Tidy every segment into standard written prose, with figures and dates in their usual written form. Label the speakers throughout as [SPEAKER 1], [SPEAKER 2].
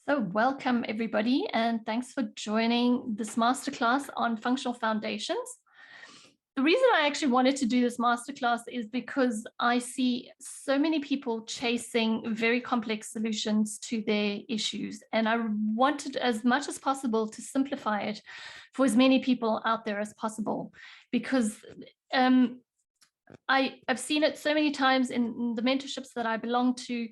[SPEAKER 1] So welcome everybody, and thanks for joining this masterclass on functional foundations. The reason I actually wanted to do this masterclass is because I see so many people chasing very complex solutions to their issues, and I wanted as much as possible to simplify it for as many people out there as possible, because I've seen it so many times in the mentorships that I belong to.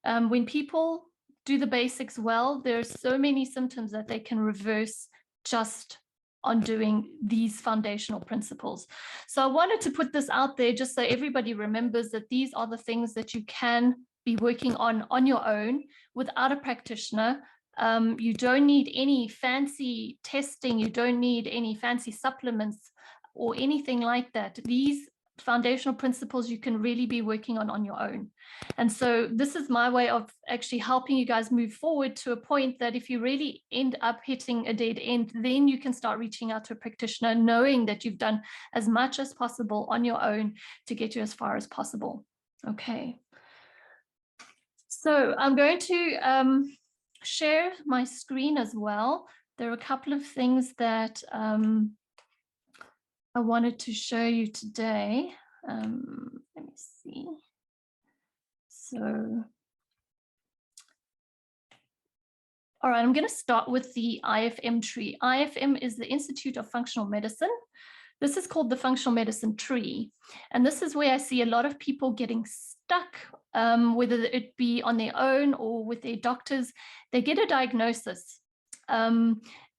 [SPEAKER 1] When people do the basics well, there's so many symptoms that they can reverse just on doing these foundational principles. So I wanted to put this out there just so everybody remembers that these are the things that you can be working on your own without a practitioner. You don't need any fancy testing. You don't need any fancy supplements or anything like that. These foundational principles you can really be working on your own. And so this is my way of actually helping you guys move forward to a point that if you really end up hitting a dead end, then you can start reaching out to a practitioner, knowing that you've done as much as possible on your own to get you as far as possible. Okay. So I'm going to share my screen as well. There are a couple of things that I wanted to show you today. Let me see. So, all right, I'm going to start with the IFM tree. IFM is the Institute of Functional Medicine. This is called the Functional Medicine Tree. And this is where I see a lot of people getting stuck, whether it be on their own or with their doctors. They get a diagnosis.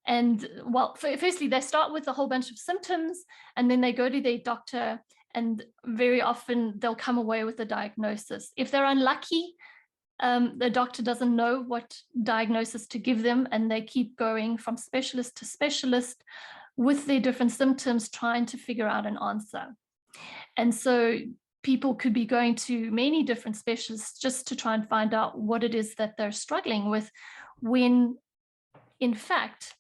[SPEAKER 1] And well, firstly, they start with a whole bunch of symptoms, and then they go to their doctor, and very often they'll come away with a diagnosis. If they're unlucky, the doctor doesn't know what diagnosis to give them, and they keep going from specialist to specialist with their different symptoms, trying to figure out an answer. And so people could be going to many different specialists just to try and find out what it is that they're struggling with, when in fact,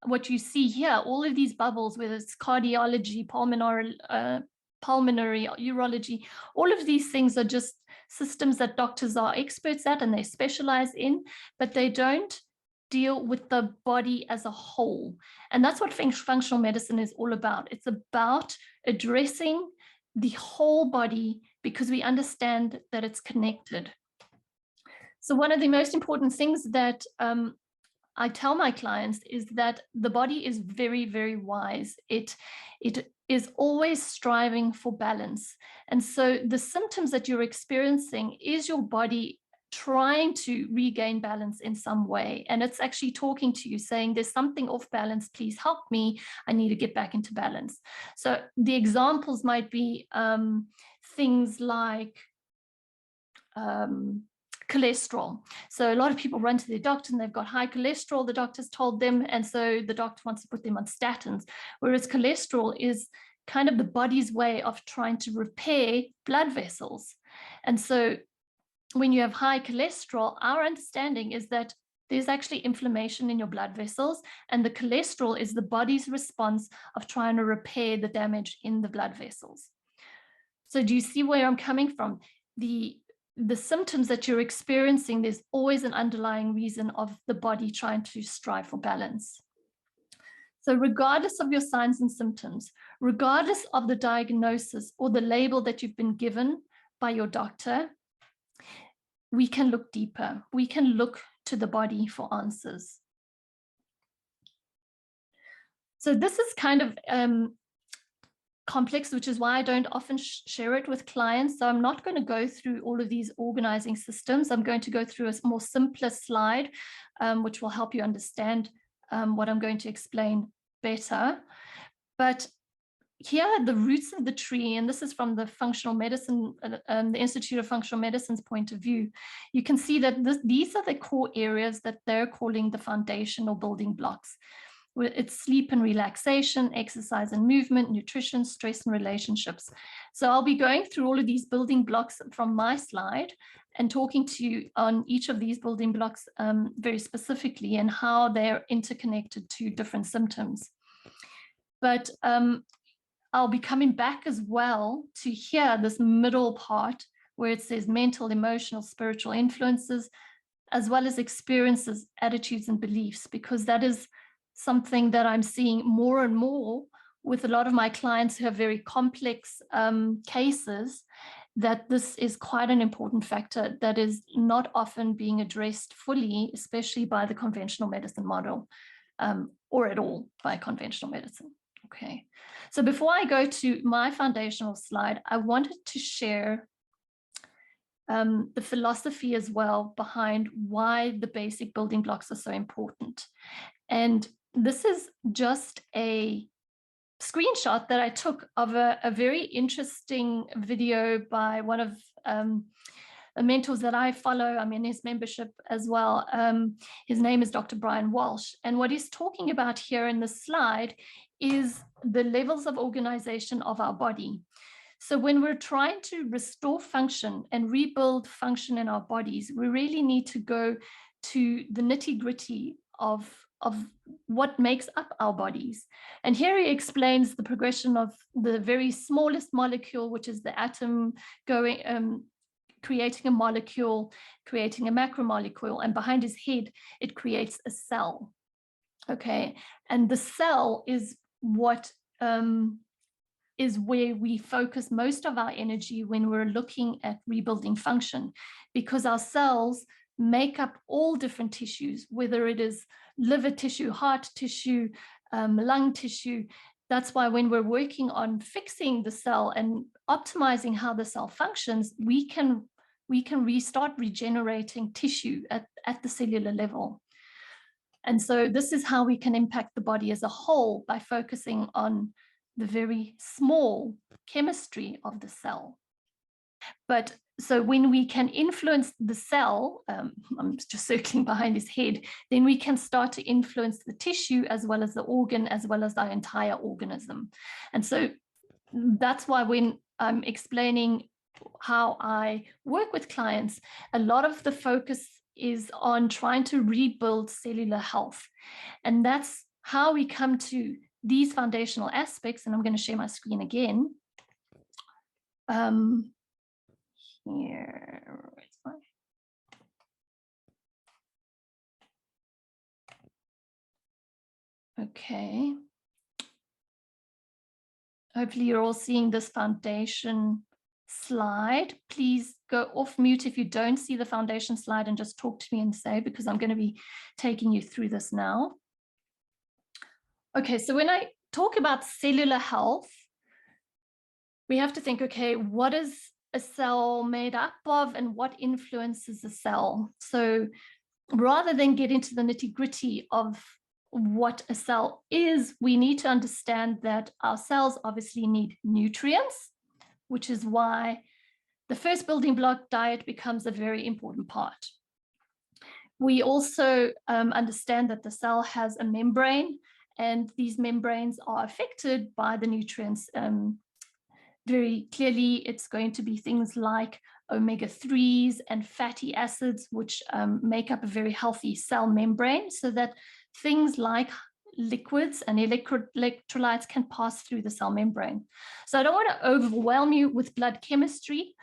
[SPEAKER 1] what you see here, all of these bubbles, whether it's cardiology, pulmonary, urology, all of these things are just systems that doctors are experts at and they specialize in, but they don't deal with the body as a whole. And that's what functional medicine is all about. It's about addressing the whole body because we understand that it's connected. So one of the most important things that I tell my clients is that the body is very, very wise. It is always striving for balance. And so the symptoms that you're experiencing is your body trying to regain balance in some way. And it's actually talking to you saying, there's something off balance, please help me. I need to get back into balance. So the examples might be things like cholesterol. So a lot of people run to their doctor and they've got high cholesterol, the doctor's told them, and so the doctor wants to put them on statins, whereas cholesterol is kind of the body's way of trying to repair blood vessels. And so when you have high cholesterol, our understanding is that there's actually inflammation in your blood vessels, and the cholesterol is the body's response of trying to repair the damage in the blood vessels. So do you see where I'm coming from? The symptoms that you're experiencing, there's always an underlying reason of the body trying to strive for balance. So regardless of your signs and symptoms, regardless of the diagnosis or the label that you've been given by your doctor, we can look deeper. We can look to the body for answers. So this is kind of complex, which is why I don't often share it with clients. So I'm not going to go through all of these organizing systems. I'm going to go through a more simpler slide, which will help you understand what I'm going to explain better. But here are the roots of the tree, and this is from the functional medicine, the Institute of Functional Medicine's point of view. You can see that these are the core areas that they're calling the foundational building blocks. It's sleep and relaxation, exercise and movement, nutrition, stress and relationships. So I'll be going through all of these building blocks from my slide and talking to you on each of these building blocks very specifically and how they're interconnected to different symptoms. But I'll be coming back as well to here, this middle part where it says mental, emotional, spiritual influences. as well as experiences, attitudes, and beliefs, because that is something that I'm seeing more and more with a lot of my clients who have very complex cases, that this is quite an important factor that is not often being addressed fully, especially by the conventional medicine model, or at all by conventional medicine. Okay, so before I go to my foundational slide, I wanted to share the philosophy as well behind why the basic building blocks are so important. And this is just a screenshot that I took of a very interesting video by one of the mentors that I follow. I'm in his membership as well. His name is Dr. Brian Walsh. And what he's talking about here in this slide is the levels of organization of our body. So when we're trying to restore function and rebuild function in our bodies, we really need to go to the nitty-gritty of what makes up our bodies. And here he explains the progression of the very smallest molecule, which is the atom, going creating a molecule, creating a macromolecule, and behind his head, it creates a cell. Okay, and the cell is what is where we focus most of our energy when we're looking at rebuilding function, because our cells make up all different tissues, whether it is liver tissue, heart tissue, lung tissue. That's why when we're working on fixing the cell and optimizing how the cell functions, we can restart regenerating tissue at the cellular level. And so this is how we can impact the body as a whole, by focusing on the very small chemistry of the cell. But so when we can influence the cell, I'm just circling behind his head, then we can start to influence the tissue as well as the organ, as well as the entire organism. And so that's why when I'm explaining how I work with clients, a lot of the focus is on trying to rebuild cellular health. And that's how we come to these foundational aspects. And I'm going to share my screen again. Here, okay. Hopefully you're all seeing this foundation slide. Please go off mute if you don't see the foundation slide and just talk to me and say, because I'm going to be taking you through this now. Okay, so when I talk about cellular health, we have to think, okay, what is a cell made up of and what influences the cell? So rather than get into the nitty-gritty of what a cell is, we need to understand that our cells obviously need nutrients, which is why the first building block, diet, becomes a very important part. We also understand that the cell has a membrane, and these membranes are affected by the nutrients. Very clearly, it's going to be things like omega-3s and fatty acids, which make up a very healthy cell membrane, so that things like liquids and electrolytes can pass through the cell membrane. So I don't want to overwhelm you with blood chemistry,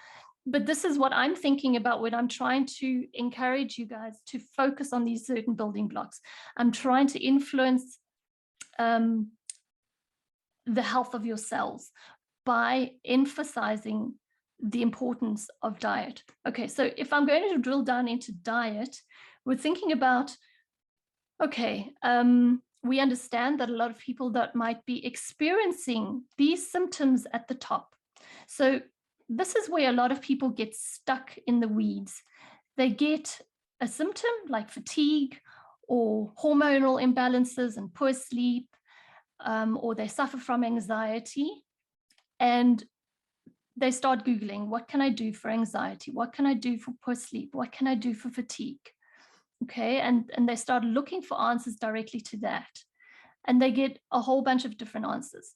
[SPEAKER 1] but this is what I'm thinking about when I'm trying to encourage you guys to focus on these certain building blocks. I'm trying to influence the health of your cells by emphasizing the importance of diet. Okay, so if I'm going to drill down into diet, we're thinking about, okay, we understand that a lot of people that might be experiencing these symptoms at the top. So this is where a lot of people get stuck in the weeds. They get a symptom like fatigue or hormonal imbalances and poor sleep, or they suffer from anxiety, and they start Googling, what can I do for anxiety? What can I do for poor sleep? What can I do for fatigue? Okay, and they start looking for answers directly to that. And they get a whole bunch of different answers.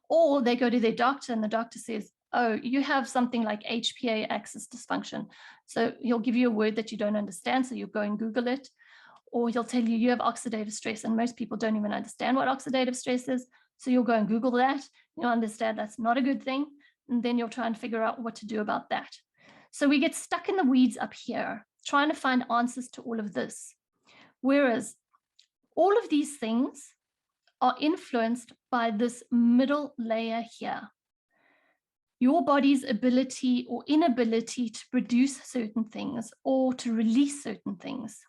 [SPEAKER 1] Or they go to their doctor and the doctor says, oh, you have something like HPA axis dysfunction. So he'll give you a word that you don't understand, so you'll go and Google it. Or he'll tell you you have oxidative stress, and most people don't even understand what oxidative stress is. So you'll go and Google that. You'll understand that's not a good thing. And then you'll try and figure out what to do about that. So we get stuck in the weeds up here. trying to find answers to all of this. Whereas all of these things are influenced by this middle layer here. Your body's ability or inability to produce certain things or to release certain things.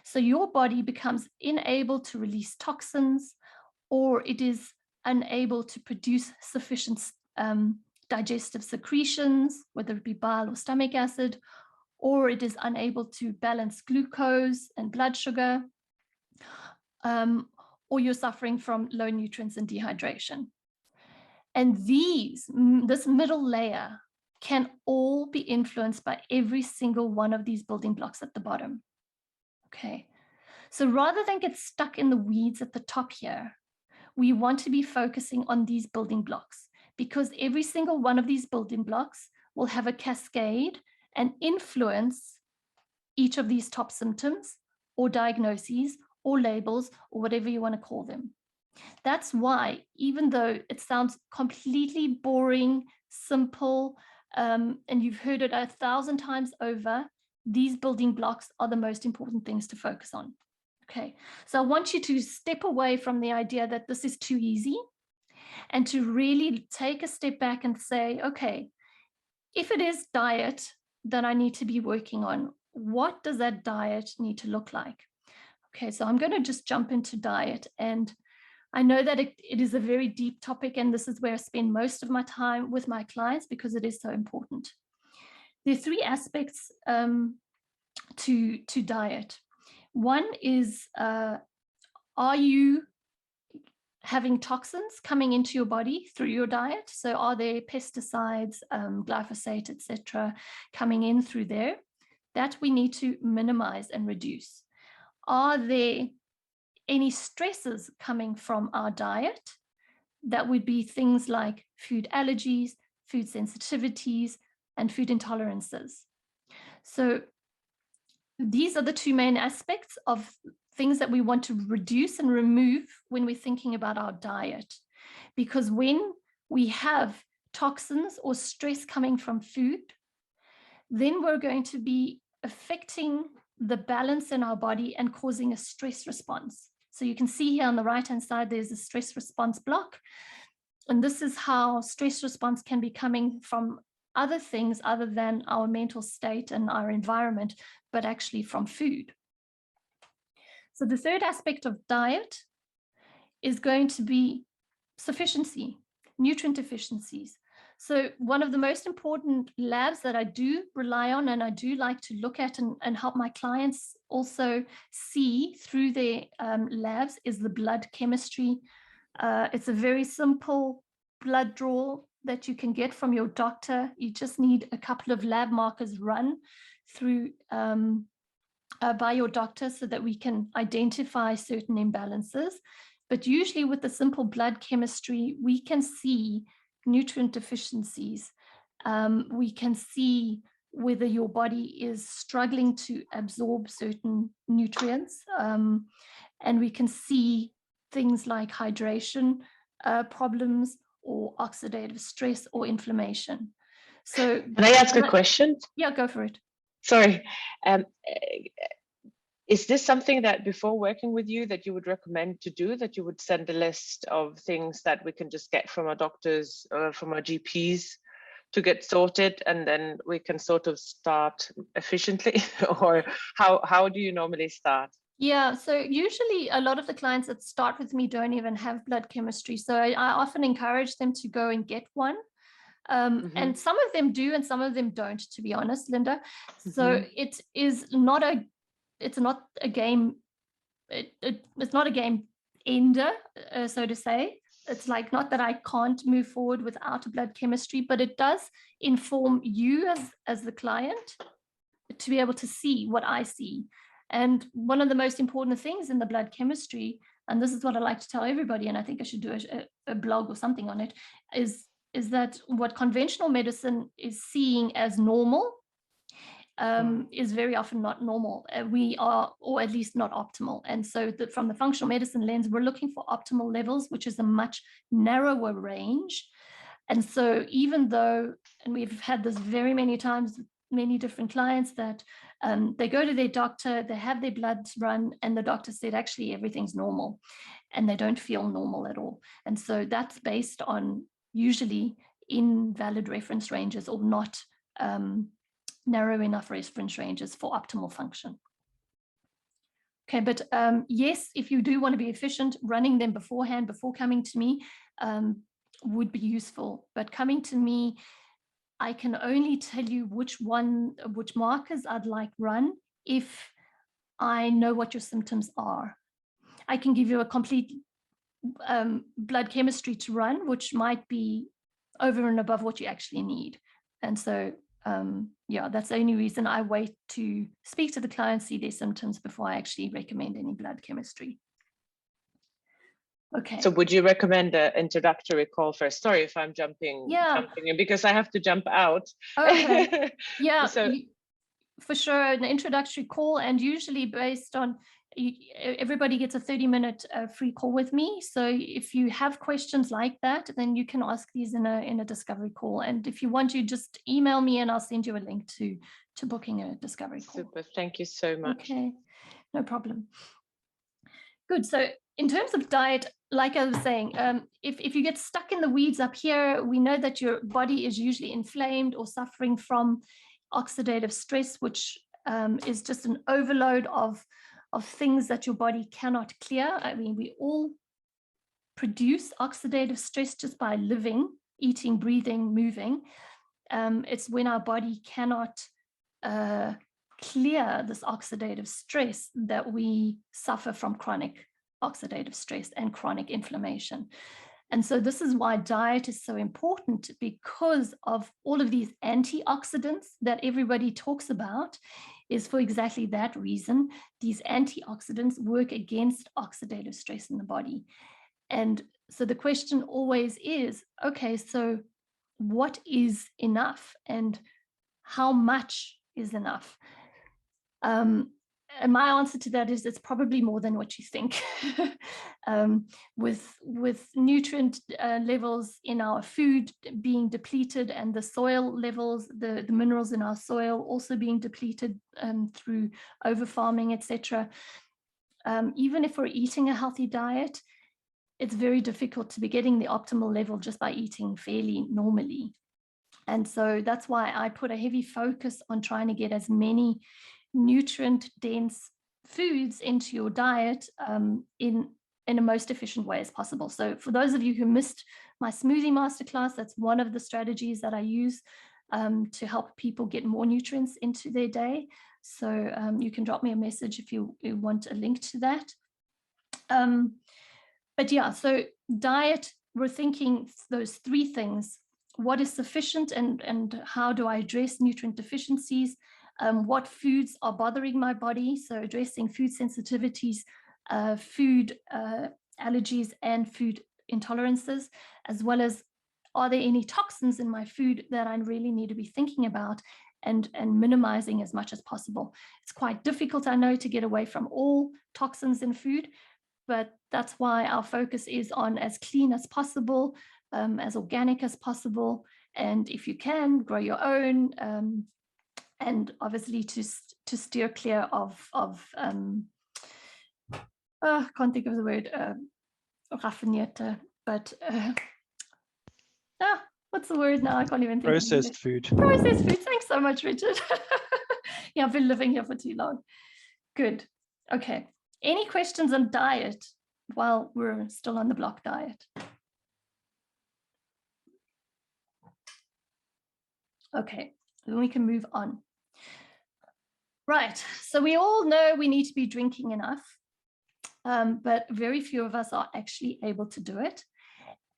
[SPEAKER 1] So your body becomes unable to release toxins, or it is unable to produce sufficient digestive secretions, whether it be bile or stomach acid, or it is unable to balance glucose and blood sugar, or you're suffering from low nutrients and dehydration. And this middle layer can all be influenced by every single one of these building blocks at the bottom. Okay, so rather than get stuck in the weeds at the top here, we want to be focusing on these building blocks, because every single one of these building blocks will have a cascade and influence each of these top symptoms or diagnoses or labels or whatever you want to call them. That's why, even though it sounds completely boring, simple, and you've heard it 1,000 times over, these building blocks are the most important things to focus on. Okay, so I want you to step away from the idea that this is too easy and to really take a step back and say, okay, if it is diet that I need to be working on, what does that diet need to look like? Okay, so I'm going to just jump into diet. And I know that it is a very deep topic, and this is where I spend most of my time with my clients because it is so important. There are three aspects to diet. One is, are you having toxins coming into your body through your diet? So are there pesticides, glyphosate, etc., coming in through there? That we need to minimize and reduce. Are there any stresses coming from our diet? That would be things like food allergies, food sensitivities, and food intolerances. So these are the two main aspects of things that we want to reduce and remove when we're thinking about our diet. Because when we have toxins or stress coming from food, then we're going to be affecting the balance in our body and causing a stress response. So you can see here on the right-hand side, there's a stress response block. And this is how stress response can be coming from other things other than our mental state and our environment, but actually from food. So the third aspect of diet is going to be sufficiency, nutrient deficiencies. So one of the most important labs that I do rely on and I do like to look at and help my clients also see through their labs is the blood chemistry. It's a very simple blood draw that you can get from your doctor. You just need a couple of lab markers run through by your doctor so that we can identify certain imbalances. But usually with the simple blood chemistry, we can see nutrient deficiencies. We can see whether your body is struggling to absorb certain nutrients. And we can see things like hydration problems or oxidative stress or inflammation. So
[SPEAKER 2] can I ask a question?
[SPEAKER 1] Yeah, go for it.
[SPEAKER 2] Sorry. Is this something that before working with you that you would recommend to do, that you would send a list of things that we can just get from our doctors or from our GPs to get sorted, and then we can sort of start efficiently? Or how do you normally start?
[SPEAKER 1] Yeah, so usually a lot of the clients that start with me don't even have blood chemistry. So I often encourage them to go and get one. And some of them do and some of them don't, to be honest, Linda. So it is not a game. It's not a game ender, so to say. It's like not that I can't move forward without a blood chemistry, but it does inform you as the client to be able to see what I see. And one of the most important things in the blood chemistry, and this is what I like to tell everybody, and I think I should do a blog or something on it, is that what conventional medicine is seeing as normal is very often not normal. We are, or at least not optimal. And so from the functional medicine lens, we're looking for optimal levels, which is a much narrower range. And so even though, and we've had this very many times many different clients that they go to their doctor, they have their bloods run, and the doctor said, actually, everything's normal, and they don't feel normal at all. And so that's based on usually invalid reference ranges or not narrow enough reference ranges for optimal function. Okay, but yes, if you do want to be efficient, running them beforehand, before coming to me, would be useful. But coming to me, I can only tell you which markers I'd like run if I know what your symptoms are. I can give you a complete blood chemistry to run, which might be over and above what you actually need. And so, yeah, that's the only reason I wait to speak to the client, see their symptoms before I actually recommend any blood chemistry. Okay.
[SPEAKER 2] So would you recommend an introductory call first? Sorry if I'm jumping in, because I have to jump out.
[SPEAKER 1] Okay. Yeah,
[SPEAKER 2] So
[SPEAKER 1] for sure, an introductory call, and usually based on, everybody gets a 30-minute free call with me. So if you have questions like that, then you can ask these in a discovery call. And if you want to, just email me and I'll send you a link to booking a discovery call.
[SPEAKER 2] Super, thank you so much.
[SPEAKER 1] Okay, no problem. Good. So in terms of diet, like I was saying, if you get stuck in the weeds up here, we know that your body is usually inflamed or suffering from oxidative stress, which is just an overload of things that your body cannot clear. I mean, we all produce oxidative stress just by living, eating, breathing, moving. It's when our body cannot clear this oxidative stress that we suffer from chronic oxidative stress and chronic inflammation. And so this is why diet is so important, because of all of these antioxidants that everybody talks about, is for exactly that reason. These antioxidants work against oxidative stress in the body. And so the question always is, okay, so what is enough and how much is enough? And my answer to that is it's probably more than what you think. With nutrient levels in our food being depleted, and the soil levels, the minerals in our soil also being depleted through over-farming, etc. Even if we're eating a healthy diet, it's very difficult to be getting the optimal level just by eating fairly normally. And so that's why I put a heavy focus on trying to get as many nutrient-dense foods into your diet in a most efficient way as possible. So for those of you who missed my smoothie masterclass, that's one of the strategies that I use to help people get more nutrients into their day. So you can drop me a message if you want a link to that. But yeah, so diet, we're thinking those three things. What is sufficient, and how do I address nutrient deficiencies? What foods are bothering my body? So addressing food sensitivities, food allergies, and food intolerances, as well as are there any toxins in my food that I really need to be thinking about and minimizing as much as possible. It's quite difficult, I know, to get away from all toxins in food, but that's why our focus is on as clean as possible, as organic as possible, and if you can, grow your own, and obviously to steer clear of I can't think of the word, raffinierte, but what's the word now? I can't even think.
[SPEAKER 3] Processed food.
[SPEAKER 1] Processed food. Thanks so much, Richard. Yeah, I've been living here for too long. Good. Okay. Any questions on diet while we're still on the block diet? Okay, then we can move on. Right, so we all know we need to be drinking enough, but very few of us are actually able to do it.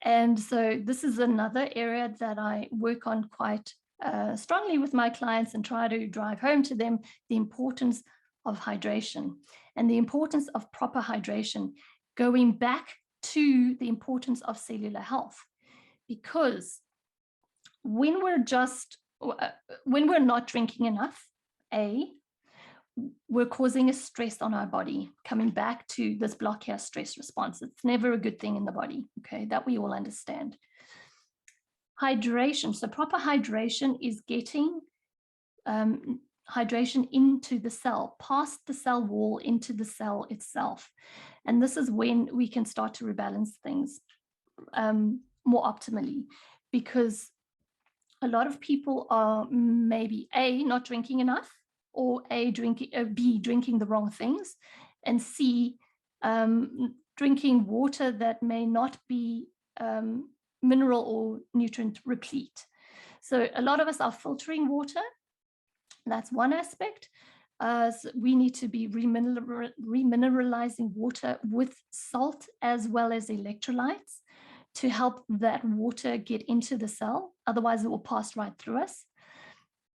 [SPEAKER 1] And so this is another area that I work on quite strongly with my clients and try to drive home to them the importance of hydration and the importance of proper hydration, going back to the importance of cellular health. Because when we're not drinking enough, we're causing a stress on our body, coming back to this block here, stress response. It's never a good thing in the body, okay, that we all understand. Hydration, so proper hydration is getting hydration into the cell, past the cell wall into the cell itself. And this is when we can start to rebalance things more optimally, because a lot of people are maybe A, not drinking enough, or B, drinking the wrong things, and C, drinking water that may not be mineral or nutrient replete. So a lot of us are filtering water. That's one aspect. So we need to be remineralizing water with salt as well as electrolytes to help that water get into the cell. Otherwise, it will pass right through us,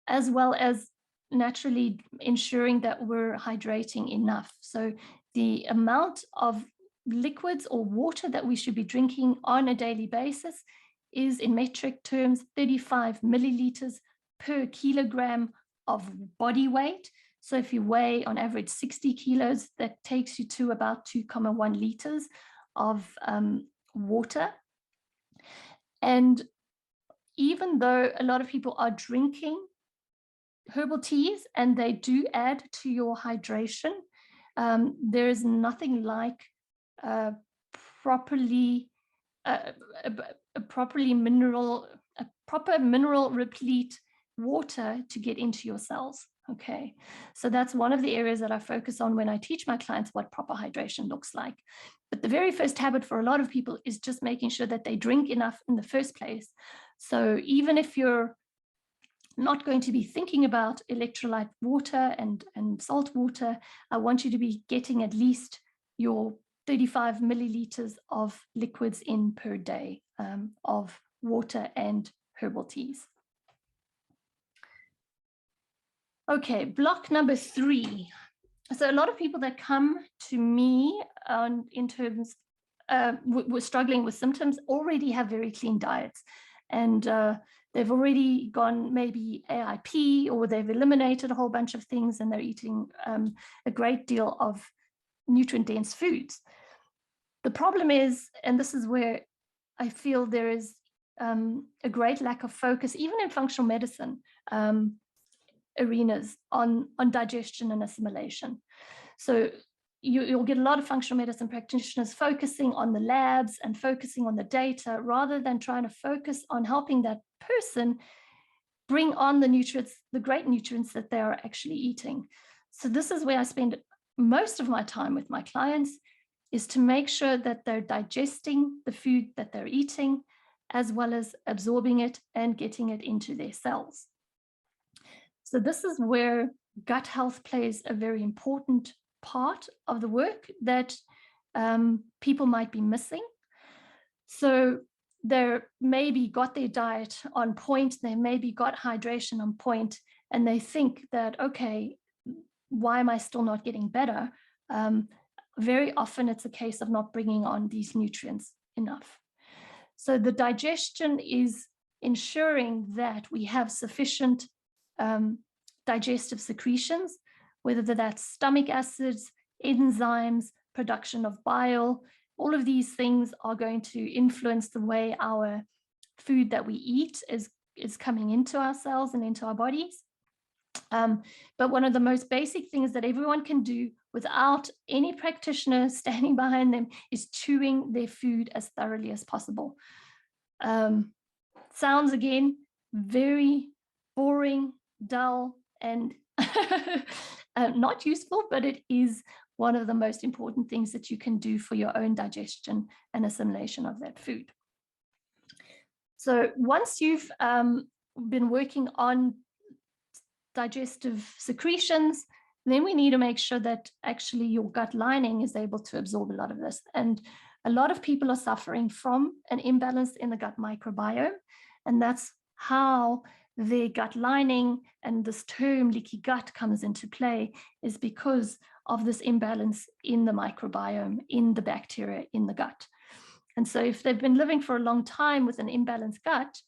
[SPEAKER 1] as well as naturally ensuring that we're hydrating enough. So the amount of liquids or water that we should be drinking on a daily basis is, in metric terms, 35 milliliters per kilogram of body weight. So if you weigh on average 60 kilos, that takes you to about 2.1 liters of water. And even though a lot of people are drinking herbal teas and they do add to your hydration, there is nothing like proper mineral replete water to get into your cells. Okay, so that's one of the areas that I focus on when I teach my clients what proper hydration looks like. But the very first habit for a lot of people is just making sure that they drink enough in the first place. So even if you're not going to be thinking about electrolyte water and salt water, I want you to be getting at least your 35 milliliters of liquids in per day of water and herbal teas. Okay, block number 3. So a lot of people that come to me in terms we're struggling with symptoms already have very clean diets, and they've already gone maybe AIP, or they've eliminated a whole bunch of things, and they're eating a great deal of nutrient-dense foods. The problem is, and this is where I feel there is a great lack of focus, even in functional medicine arenas, on digestion and assimilation. So you'll get a lot of functional medicine practitioners focusing on the labs and focusing on the data, rather than trying to focus on helping that person bring on the nutrients, the great nutrients that they are actually eating. So this is where I spend most of my time with my clients, is to make sure that they're digesting the food that they're eating, as well as absorbing it and getting it into their cells. So this is where gut health plays a very important part of the work that people might be missing. So they maybe got their diet on point, they maybe got hydration on point, and they think that, okay, why am I still not getting better? Very often it's a case of not bringing on these nutrients enough. So the digestion is ensuring that we have sufficient digestive secretions, whether that's stomach acids, enzymes, production of bile. All of these things are going to influence the way our food that we eat is coming into our cells and into our bodies. But one of the most basic things that everyone can do without any practitioner standing behind them is chewing their food as thoroughly as possible. Sounds, again, very boring, dull, and not useful, but it is one of the most important things that you can do for your own digestion and assimilation of that food. So once you've been working on digestive secretions, then we need to make sure that actually your gut lining is able to absorb a lot of this. And a lot of people are suffering from an imbalance in the gut microbiome, and that's how their gut lining and this term leaky gut comes into play, is because of this imbalance in the microbiome, in the bacteria in the gut. And so if they've been living for a long time with an imbalanced gut,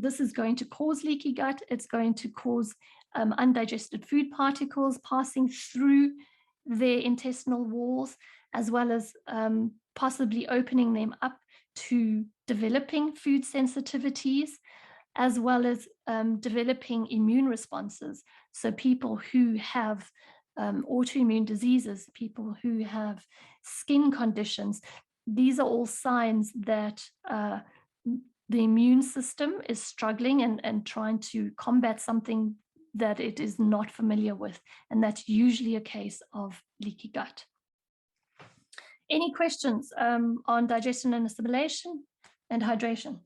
[SPEAKER 1] this is going to cause leaky gut. It's going to cause undigested food particles passing through their intestinal walls, as well as possibly opening them up to developing food sensitivities. as well as developing immune responses. So people who have autoimmune diseases, people who have skin conditions, these are all signs that the immune system is struggling and trying to combat something that it is not familiar with. And that's usually a case of leaky gut. Any questions on digestion and assimilation and hydration?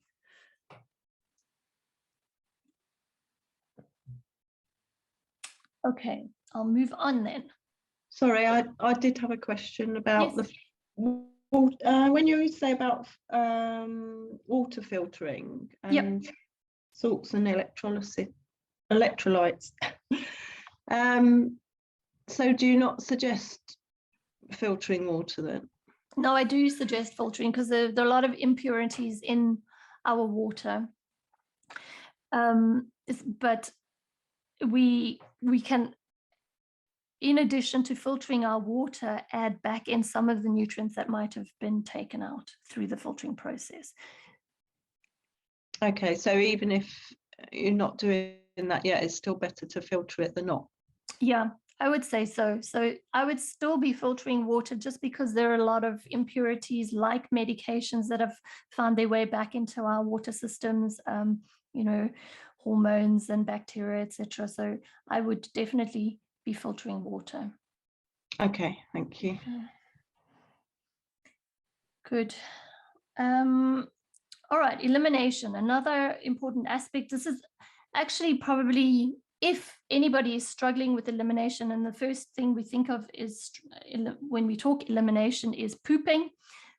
[SPEAKER 1] Okay, I'll move on then.
[SPEAKER 3] Sorry, I did have a question about when you say about water filtering and salts and electrolytes. So do you not suggest filtering water then?
[SPEAKER 1] No, I do suggest filtering because there are a lot of impurities in our water. But we can, in addition to filtering our water, add back in some of the nutrients that might have been taken out through the filtering process.
[SPEAKER 3] Okay, so even if you're not doing that yet, it's still better to filter it than not?
[SPEAKER 1] Yeah, I would say so. So I would still be filtering water just because there are a lot of impurities like medications that have found their way back into our water systems, you know, hormones and bacteria, etc. So I would definitely be filtering water.
[SPEAKER 3] Okay, thank you.
[SPEAKER 1] Good. All right, elimination, another important aspect. This is actually probably, if anybody is struggling with elimination, and the first thing we think of is when we talk elimination is pooping.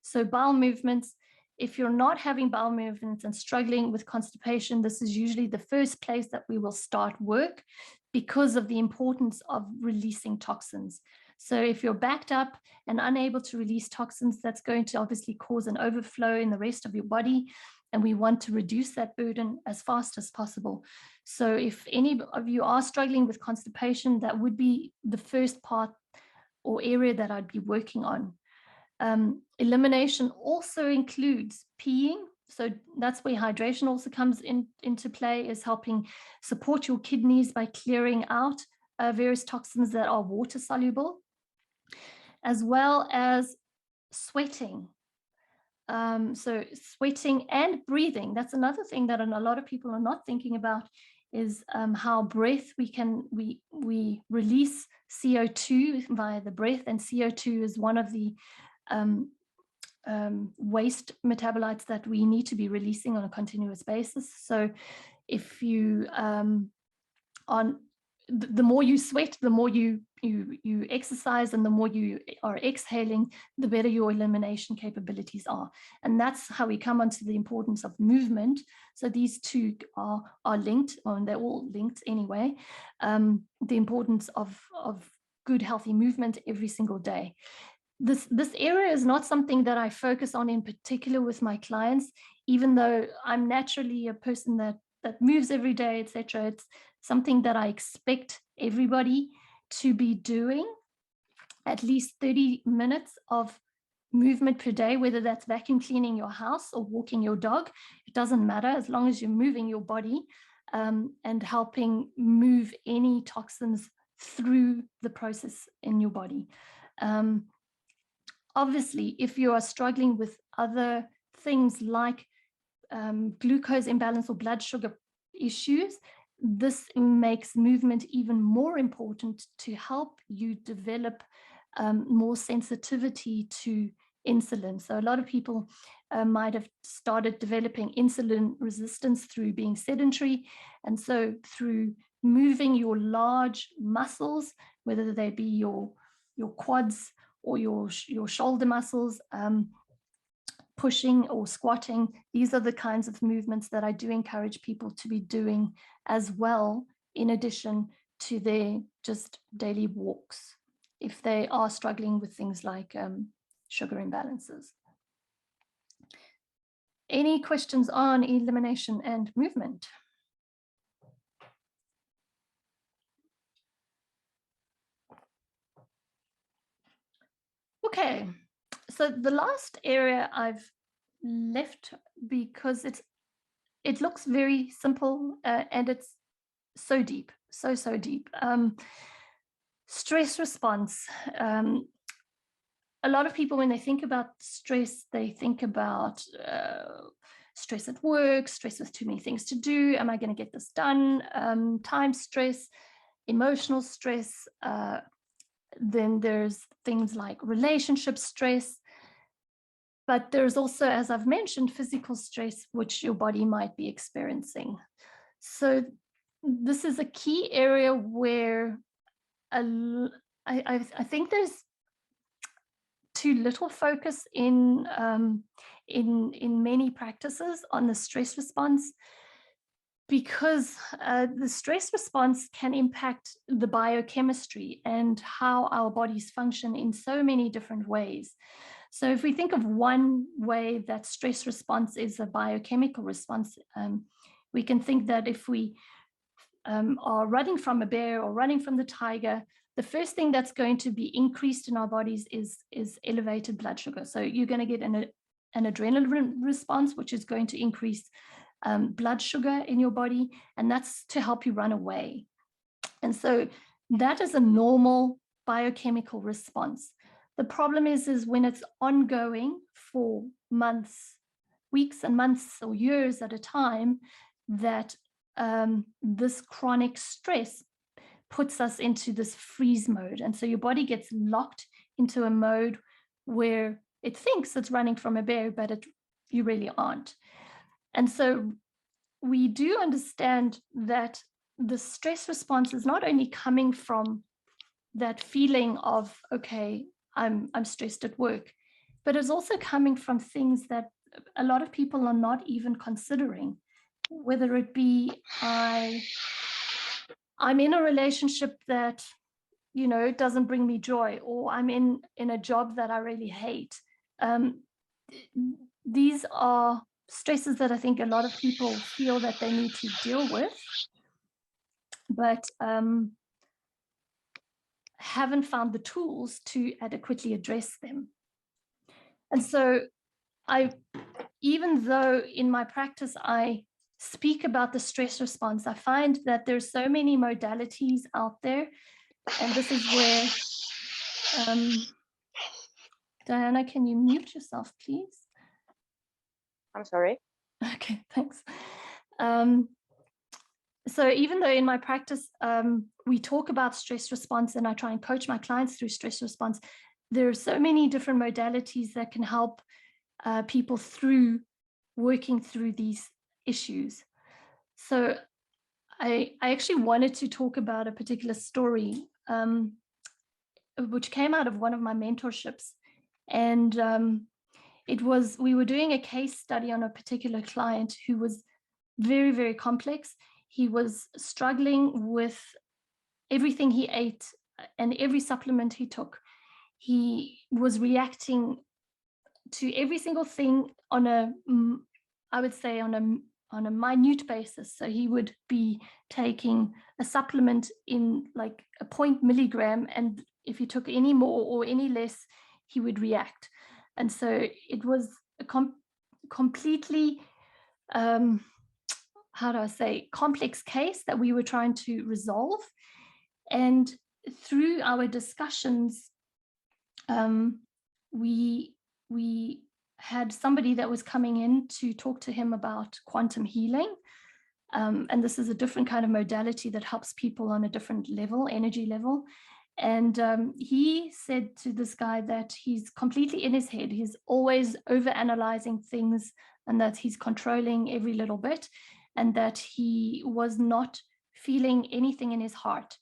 [SPEAKER 1] So bowel movements. If you're not having bowel movements and struggling with constipation, this is usually the first place that we will start work because of the importance of releasing toxins. So if you're backed up and unable to release toxins, that's going to obviously cause an overflow in the rest of your body. And we want to reduce that burden as fast as possible. So if any of you are struggling with constipation, that would be the first part or area that I'd be working on. Elimination also includes peeing. So that's where hydration also comes into play, is helping support your kidneys by clearing out various toxins that are water soluble, as well as sweating. So sweating and breathing, that's another thing that a lot of people are not thinking about, is how breath we release CO2 via the breath, and CO2 is one of the waste metabolites that we need to be releasing on a continuous basis. So if you the more you sweat, the more you exercise, and the more you are exhaling, the better your elimination capabilities are. And that's how we come onto the importance of movement. So these two are linked, and they're all linked anyway. The importance of good, healthy movement every single day. This area is not something that I focus on in particular with my clients, even though I'm naturally a person that moves every day, etc. It's something that I expect everybody to be doing, at least 30 minutes of movement per day, whether that's vacuum cleaning your house or walking your dog. It doesn't matter, as long as you're moving your body and helping move any toxins through the process in your body. Obviously, if you are struggling with other things like glucose imbalance or blood sugar issues, this makes movement even more important to help you develop more sensitivity to insulin. So a lot of people might have started developing insulin resistance through being sedentary. And so through moving your large muscles, whether they be your quads or your shoulder muscles, pushing or squatting, these are the kinds of movements that I do encourage people to be doing as well, in addition to their just daily walks, if they are struggling with things like sugar imbalances. Any questions on elimination and movement? Okay, so the last area I've left, because it looks very simple, and it's so deep, so deep. Stress response. A lot of people, when they think about stress, they think about stress at work, stress with too many things to do. Am I going to get this done? Time stress, emotional stress. Then there's things like relationship stress. But there's also, as I've mentioned, physical stress, which your body might be experiencing. So this is a key area where I think there's too little focus in many practices on the stress response, because the stress response can impact the biochemistry and how our bodies function in so many different ways. So if we think of one way that stress response is a biochemical response, we can think that if we are running from a bear or running from the tiger, the first thing that's going to be increased in our bodies is elevated blood sugar. So you're going to get an adrenaline response, which is going to increase blood sugar in your body, and that's to help you run away. And so that is a normal biochemical response. The problem is when it's ongoing for months, weeks and months or years at a time, that this chronic stress puts us into this freeze mode. And so your body gets locked into a mode where it thinks it's running from a bear, but you really aren't. And so we do understand that the stress response is not only coming from that feeling of, okay, I'm stressed at work, but it's also coming from things that a lot of people are not even considering, whether it be I'm in a relationship that, doesn't bring me joy, or I'm in a job that I really hate. These are stresses that I think a lot of people feel that they need to deal with, but haven't found the tools to adequately address them. And so even though in my practice I speak about the stress response, I find that there's so many modalities out there. And this is where, Diana, can you mute yourself, please?
[SPEAKER 2] I'm sorry.
[SPEAKER 1] Okay, thanks. So even though in my practice, we talk about stress response and I try and coach my clients through stress response, there are so many different modalities that can help people through working through these issues. So I actually wanted to talk about a particular story, which came out of one of my mentorships. And we were doing a case study on a particular client who was very, very complex. He was struggling with everything he ate and every supplement he took. He was reacting to every single thing on a minute basis. So he would be taking a supplement in like a 0.0 milligram, and if he took any more or any less, he would react. And so it was a completely complex case that we were trying to resolve. And through our discussions, we had somebody that was coming in to talk to him about quantum healing. And this is a different kind of modality that helps people on a different level, energy level. And he said to this guy that he's completely in his head. He's always overanalyzing things, and that he's controlling every little bit, and that he was not feeling anything in his heart,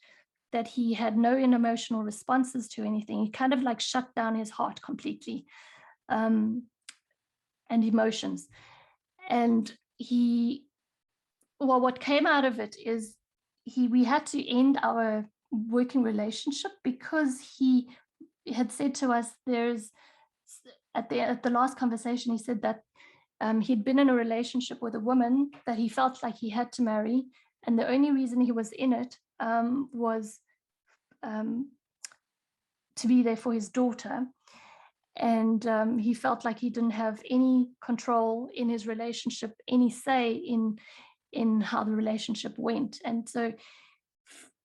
[SPEAKER 1] that he had no emotional responses to anything. He kind of like shut down his heart completely, and emotions. And what came out of it is we had to end our working relationship because he had said to us, at the last conversation, he said that he'd been in a relationship with a woman that he felt like he had to marry, and the only reason he was in it was to be there for his daughter. And he felt like he didn't have any control in his relationship, any say in how the relationship went. And so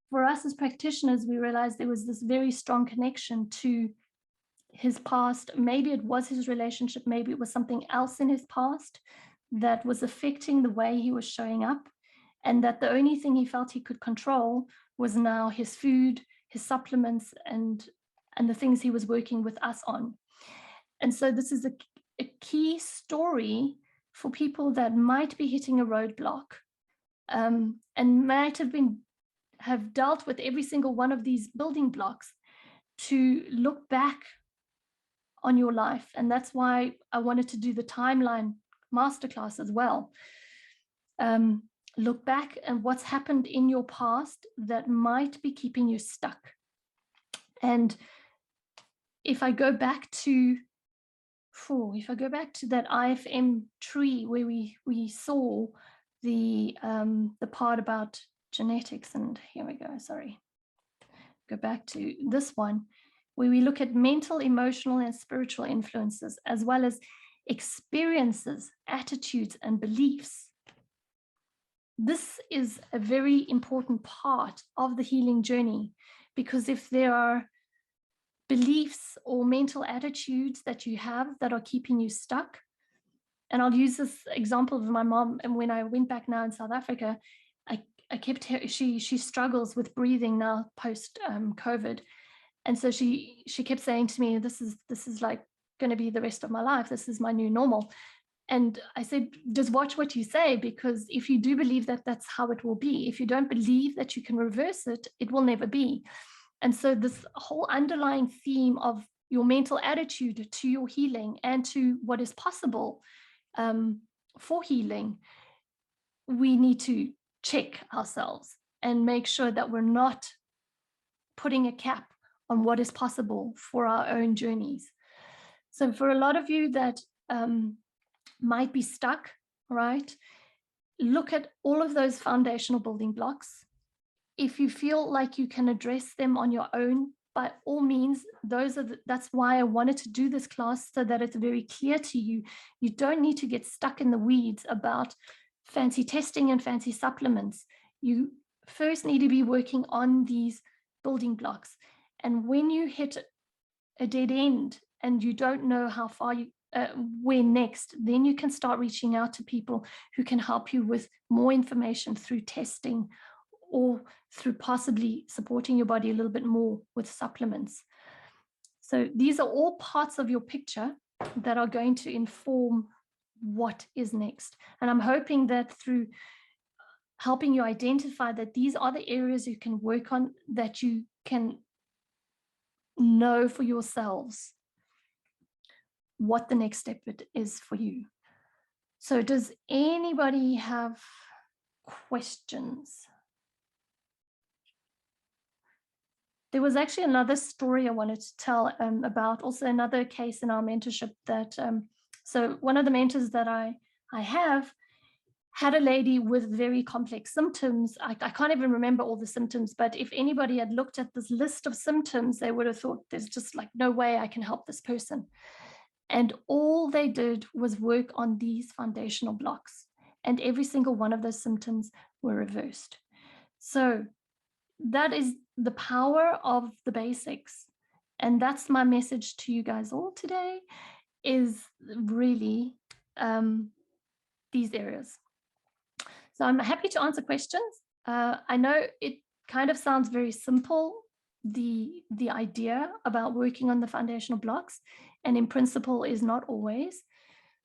[SPEAKER 1] for us as practitioners, we realized there was this very strong connection to his past. Maybe it was his relationship, maybe it was something else in his past that was affecting the way he was showing up, and that the only thing he felt he could control was now his food, his supplements, and the things he was working with us on. And so this is a key story for people that might be hitting a roadblock, and might have dealt with every single one of these building blocks, to look back on your life. And that's why I wanted to do the timeline masterclass as well. Look back at what's happened in your past that might be keeping you stuck. And if I go back to that IFM tree where we saw the part about genetics, and here we go, sorry. Go back to this one, where we look at mental, emotional, and spiritual influences, as well as experiences, attitudes, and beliefs. This is a very important part of the healing journey, because if there are beliefs or mental attitudes that you have that are keeping you stuck, and I'll use this example of my mom, and when I went back now in South Africa, I kept her, she struggles with breathing now post COVID. And so she kept saying to me, this is like going to be the rest of my life. This is my new normal. And I said, just watch what you say, because if you do believe that that's how it will be, if you don't believe that you can reverse it, it will never be. And so this whole underlying theme of your mental attitude to your healing and to what is possible for healing, we need to check ourselves and make sure that we're not putting a cap on what is possible for our own journeys. So for a lot of you that might be stuck, right? Look at all of those foundational building blocks. If you feel like you can address them on your own, by all means, that's why I wanted to do this class, so that it's very clear to you. You don't need to get stuck in the weeds about fancy testing and fancy supplements. You first need to be working on these building blocks. And when you hit a dead end and you don't know how far where next, then you can start reaching out to people who can help you with more information through testing, or through possibly supporting your body a little bit more with supplements. So these are all parts of your picture that are going to inform what is next. And I'm hoping that through helping you identify that these are the areas you can work on, that you can know for yourselves what the next step is for you. So does anybody have questions? There was actually another story I wanted to tell about also another case in our mentorship that, so one of the mentors that I have had a lady with very complex symptoms. I can't even remember all the symptoms, but if anybody had looked at this list of symptoms, they would have thought there's just like no way I can help this person. And all they did was work on these foundational blocks, and every single one of those symptoms were reversed. So that is the power of the basics. And that's my message to you guys all today, is really these areas. So I'm happy to answer questions. I know it kind of sounds very simple, the idea about working on the foundational blocks, and in principle is not always.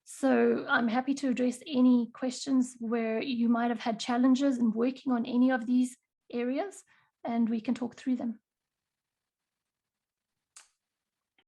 [SPEAKER 1] So I'm happy to address any questions where you might have had challenges in working on any of these areas, and we can talk through them.